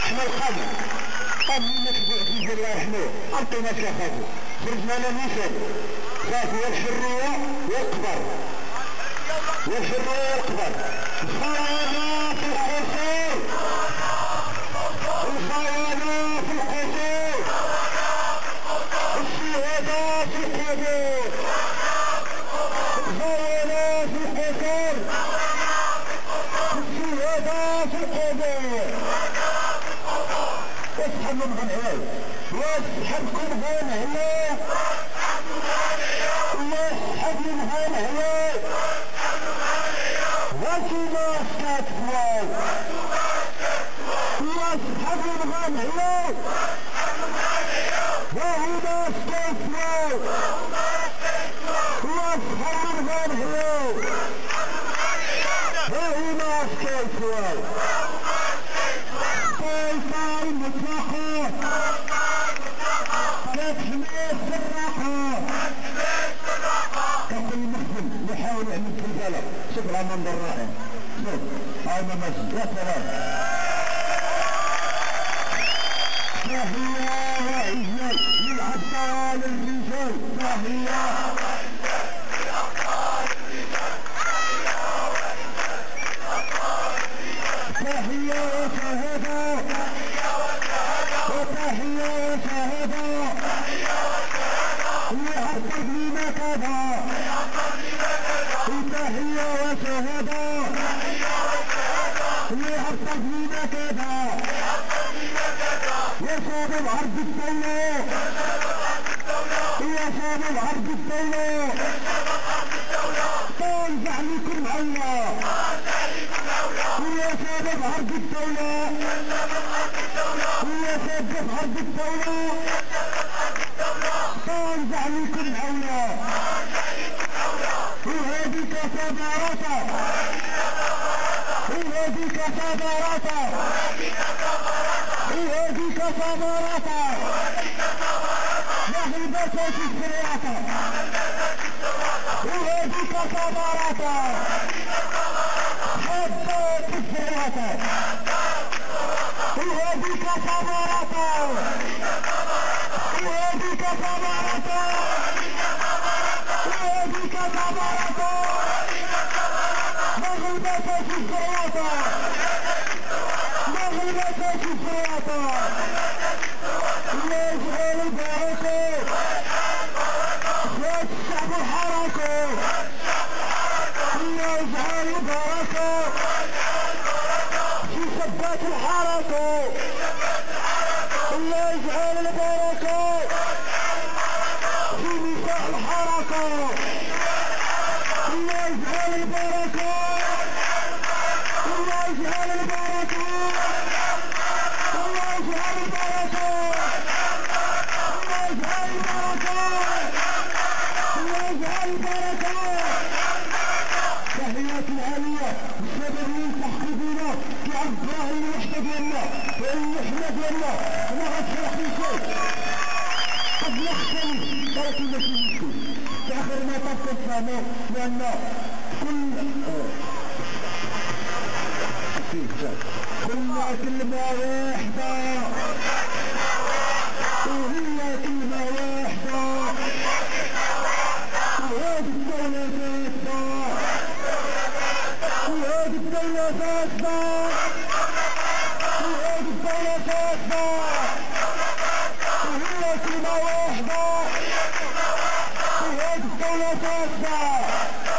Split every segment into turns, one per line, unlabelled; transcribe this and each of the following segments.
حنا القادم قادمين نكتبوا عزيز الله يرحمه عطينا كافاته خرجنا لنا مثال صافي يا الحريه والقبر يا الحريه والقبر الخيانات في القصور الخيانات في القصور الشهداء في القبور الخيانات في القصور الشهداء في القبور اسحبوا من هنا واسحبكم من هنا واسحبوا من هنا وكما استكفوا واسحبوا من هنا وهما استكفوا واسحبوا من هنا وهما استكفوا طائفة المطلقة تحمي السراقة كقول المخزن يحاول يعمل زلزالة شوف المنظر رائع شوف هاي ما ماشي يا سلام تحية وعزة للأبطال الرجال تحية تحية وشهادة وتحية وشهادة ويحفظ لنا كذا وتحية وشهادة ويحفظ لنا كذا يا شباب عرض الدولة يا شباب عرض الدولة تنزع لكم الله ويا شباب عرض الدولة ويا شباب عرض الدولة تنزع لكم الله وهذه كثبارته وهذه كثبارته وهذه كثبارته ذهبت السريعة وهذه كثبارته حبت السريعة وهذه كثبارته وهذه كثبارته وهذه كثبارته ذهبت السريعة ذهبت السريعة الله يجعل البركة والشعب الحركة الله يجعل البركة في ثبات الحركة الله يجعل البركة في نساء الحركة الله يجعل البركة الله يجعل البركة الله يجعل البركة الله يجعل البركة الله يجعل البركة تحيات العالية الشبابين تحقيقنا في عبد الله الوحدة ديالنا والوحدة ديالنا وما غتفرح في شيء قد نختلف ولكن ماشي مشكل في اخر ما تفهموا لان كلنا كلمة واحدة وهي كلمة واحدة وهذه الدولة فاسدة وهذه الدولة فاسدة وهذه الدولة فاسدة وهي كلمة واحدة وهذه الدولة فاسدة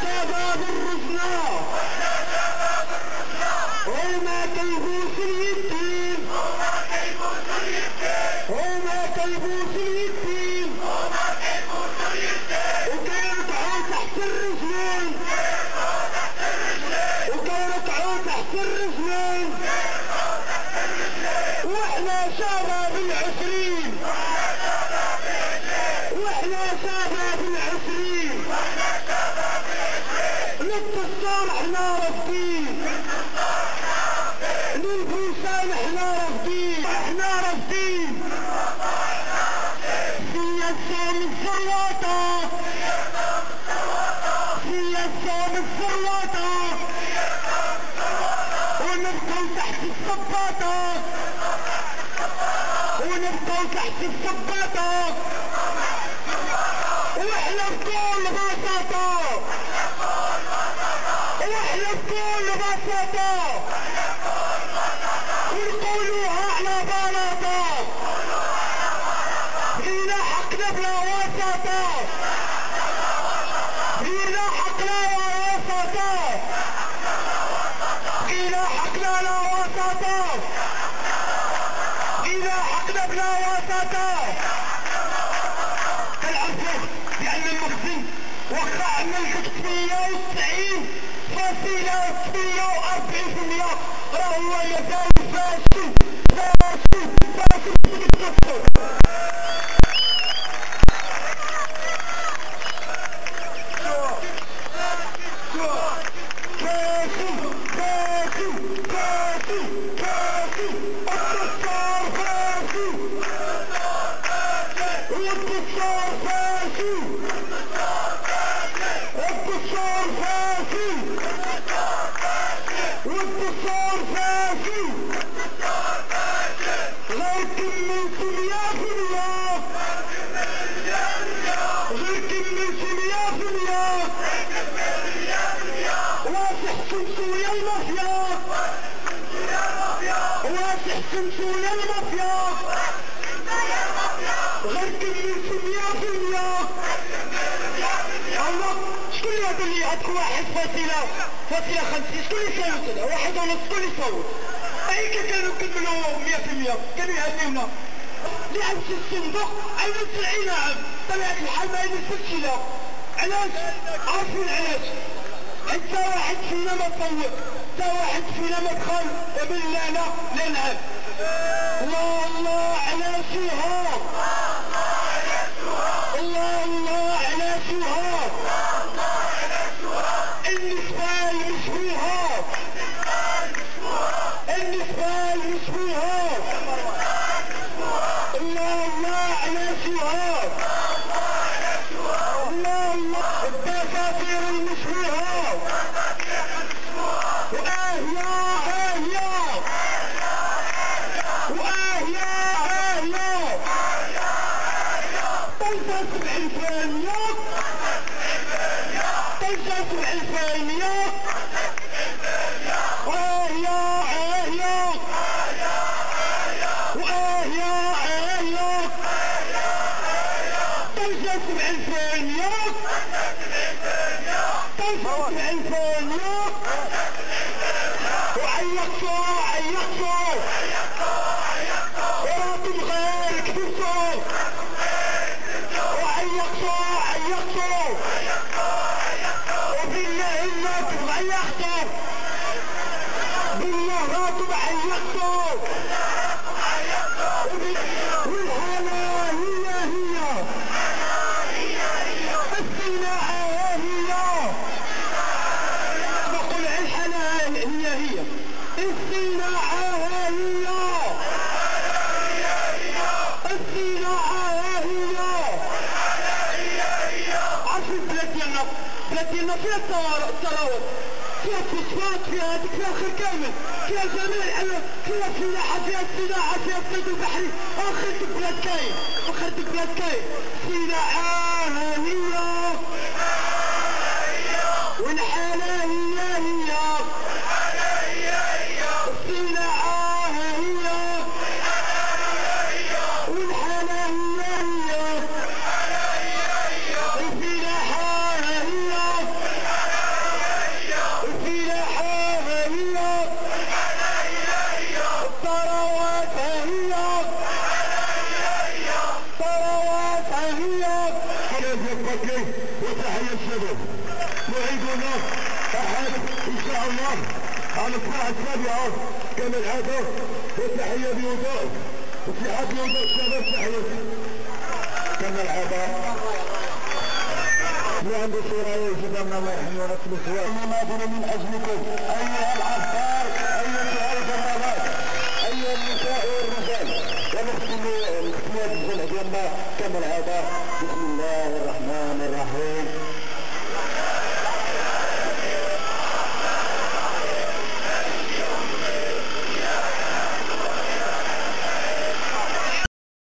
شباب الرجلة وما كيبوس اليتيم وما كيبوس اليتيم وكيركعوا تحت الرجلين وكيركعوا تحت الرجلين واحنا شباب العشرين واحنا شباب العشرين للتصار احنا رافضين للبوسان احنا رافضين احنا رافضين سياسة من الثروة سياسة من الثروة ونبقوا تحت الصباطة وتحت الصباطة واحنا بكل بساطة واحنا بكل بساطة ونقولوها على بلاطة بغينا حقنا بلا وساطة بغينا حقنا لا وساطة بغينا حقنا لا وساطة بغينا حقنا بلا وساطة كنعرفو بأن المخزن واخا عمل 98.48% راه هو مازال فاشل فاشل فاشل في التصوير. سمسوية المافيا غير كملتو 100%. الله شكون اللي هذا اللي عندك 1.50 شكون اللي يصوت هذا 1 ونص شكون اللي يصوت اي كانوا كملوا 100% كانوا يهنيونا اللي عمشي الصندوق عمل 90 عام طبيعة الحال ما ينسبش له علاش عارفين علاش حتى واحد فينا ما صوت حتى واحد فينا ما دخل وبالله لا نعم الله الله على شهاب الله الله على شهاب النسبة المشبوهة النسبة المشبوهة الله الله على شهاب الله الله الدفاتر المشبوهة فيها الثروات فيها الفوسفات فيها هذيك فيها الخير كامل فيها جميع الحلوى فيها الفلاحه فيها الزراعه فيها الصيد البحري اخر البلاد كاين اخر البلاد كاين صناعه هي والحاله هي الصناعه هي والحاله هي وتحية الشباب موعدنا أحد إن شاء الله على الساعة 7 كما العادة وتحية بوضوء وصحة بوضوء الشباب تحية كما العادة اللي عنده صورة يجب أن الله يحمي ورسل سواء ما من أجلكم أيها الأحباب